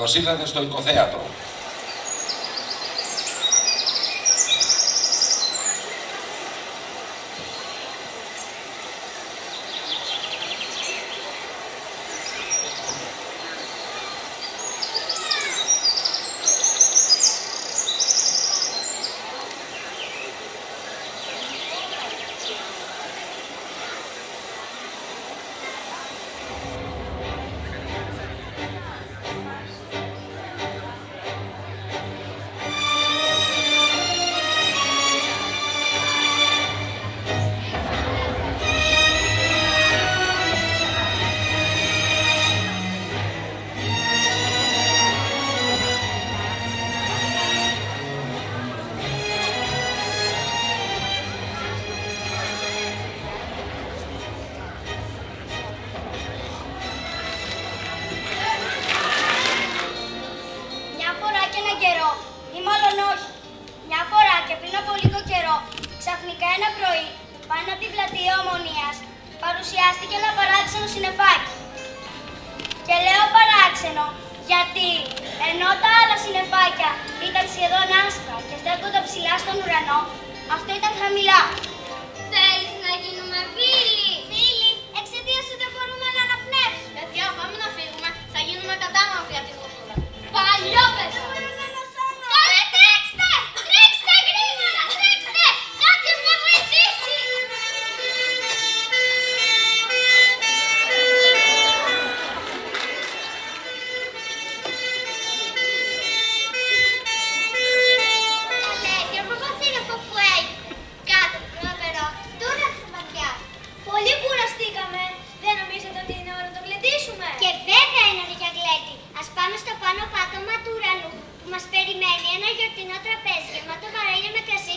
Καλώς ήρθατε στο Οικοθέατρο. Ξαφνικά ένα πρωί, πάνω από την πλατεία Ομονίας, παρουσιάστηκε ένα παράξενο συννεφάκι. Και λέω παράξενο, γιατί ενώ τα άλλα συννεφάκια ήταν σχεδόν άσπρα και στέκονταν ψηλά στον ουρανό, αυτό ήταν χαμηλά. Θέλεις να γίνουμε φίλοι? Φίλοι, εξαιτίας σου δεν μπορούμε να αναπνεύσουμε. Παιδιά, πάμε να φύγουμε, θα γίνουμε κατάμαυροι από τη χορτούλα. Παλιόπαιδα! Καλέ, τρέξτε! Τρέξτε γρήγορα, τρέξτε! Κάποιος με βοηθήσει! Καλέ, και πώς είναι αυτό που έχει? Κάτω στο νερό, τώρα στα βαθιά. Πολύ κουραστήκαμε. Δεν νομίζετε ότι είναι ώρα να το γλεντήσουμε? Και βέβαια είναι ώρα για γλέντι. Ας πάμε στο πάνω πάτωμα του ουρανού που μας περιμένει ένα γιορτινό τραπέζι γεμάτο βαρέλια με κρασί